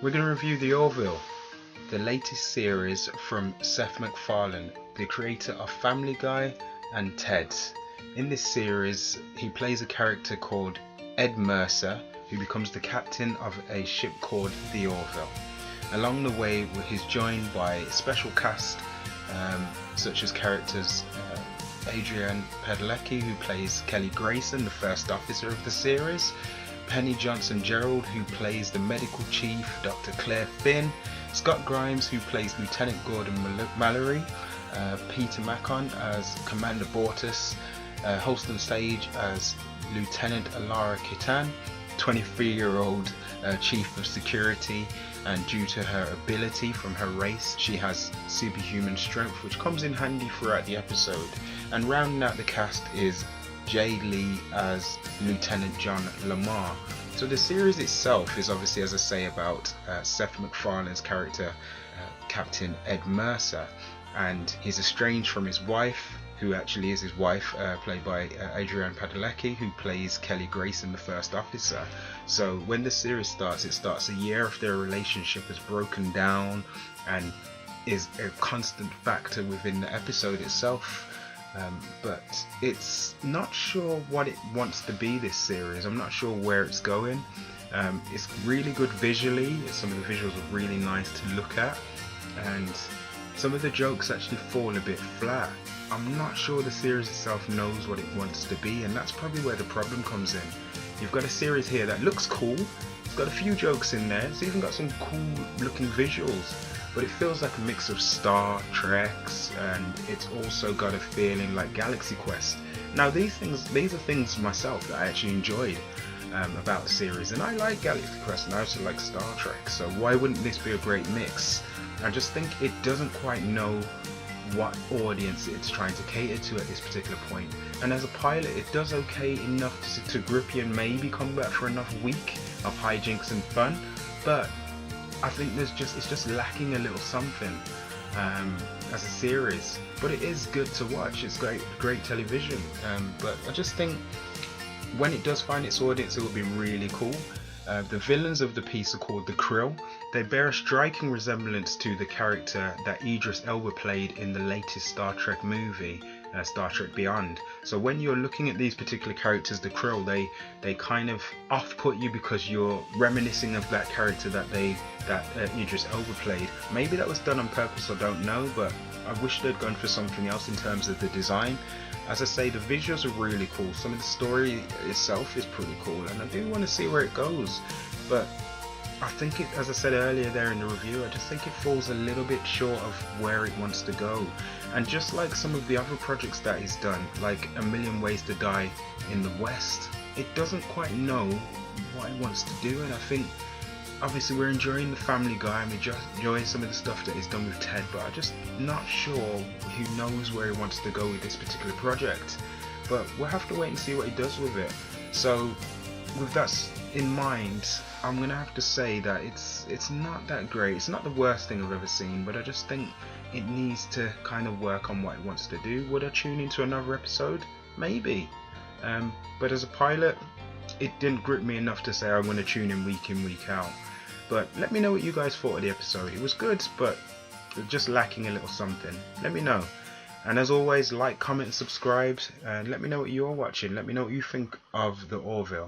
We're going to review the Orville, the latest series from Seth MacFarlane, the creator of Family Guy and Ted. In this series, he plays a character called Ed Mercer, who becomes the captain of a ship called the Orville. Along the way, he's joined by a special cast, such as characters Adrian Padalecki, who plays Kelly Grayson, the first officer of the series, Penny Johnson-Gerald, who plays the medical chief, Dr. Claire Finn, Scott Grimes, who plays Lieutenant Gordon Mallory, Peter Macon as Commander Bortus, Holston Sage as Lieutenant Alara Kitan, 23-year-old Chief of Security, and due to her ability from her race, she has superhuman strength, which comes in handy throughout the episode. And rounding out the cast is Jay Lee as Lieutenant John Lamar. So the series itself is obviously, as I say, about Seth MacFarlane's character, Captain Ed Mercer, and he's estranged from his wife, who actually is his wife, played by Adrian Padalecki, who plays Kelly Grayson, the first officer. So when the series starts, it starts a year after their relationship has broken down and is a constant factor within the episode itself. But it's not sure what it wants to be, this series. I'm not sure where it's going. It's really good visually. Some of the visuals are really nice to look at, and some of the jokes actually fall a bit flat. I'm not sure the series itself knows what it wants to be, and that's probably where the problem comes in. You've got a series here that looks cool. It's got a few jokes in there. It's even got some cool looking visuals, but it feels like a mix of Star Treks, and it's also got a feeling like Galaxy Quest. Now these are things myself that I actually enjoyed about the series, and I like Galaxy Quest and I also like Star Trek, so why wouldn't this be a great mix? I just think it doesn't quite know what audience it's trying to cater to at this particular point. And as a pilot, it does okay enough to grip you and maybe come back for another week of hijinks and fun, but I think it's just lacking a little something as a series. But it is good to watch. It's great television. But I just think when it does find its audience, it will be really cool. The villains of the piece are called the Krill. They bear a striking resemblance to the character that Idris Elba played in the latest Star Trek movie, Star Trek Beyond. So when you're looking at these particular characters, the Krill, they kind of off-put you because you're reminiscing of that character that Idris Elba played. Maybe that was done on purpose, I don't know, but I wish they'd gone for something else in terms of the design. As I say, the visuals are really cool. Some of the story itself is pretty cool, and I do want to see where it goes. But I think it, as I said earlier there in the review, I just think it falls a little bit short of where it wants to go. And just like some of the other projects that he's done, like A Million Ways to Die in the West, it doesn't quite know what it wants to do. And I think obviously we're enjoying the Family Guy and we're enjoying some of the stuff that he's done with Ted, but I'm just not sure who knows where he wants to go with this particular project. But we'll have to wait and see what he does with it. So with that in mind, I'm going to have to say that it's not that great. It's not the worst thing I've ever seen, but I just think it needs to kind of work on what it wants to do. Would I tune into another episode? Maybe. But as a pilot, it didn't grip me enough to say I'm going to tune in, week out. But let me know what you guys thought of the episode. It was good, but just lacking a little something. Let me know. And as always, like, comment, and subscribe. And let me know what you're watching. Let me know what you think of the Orville.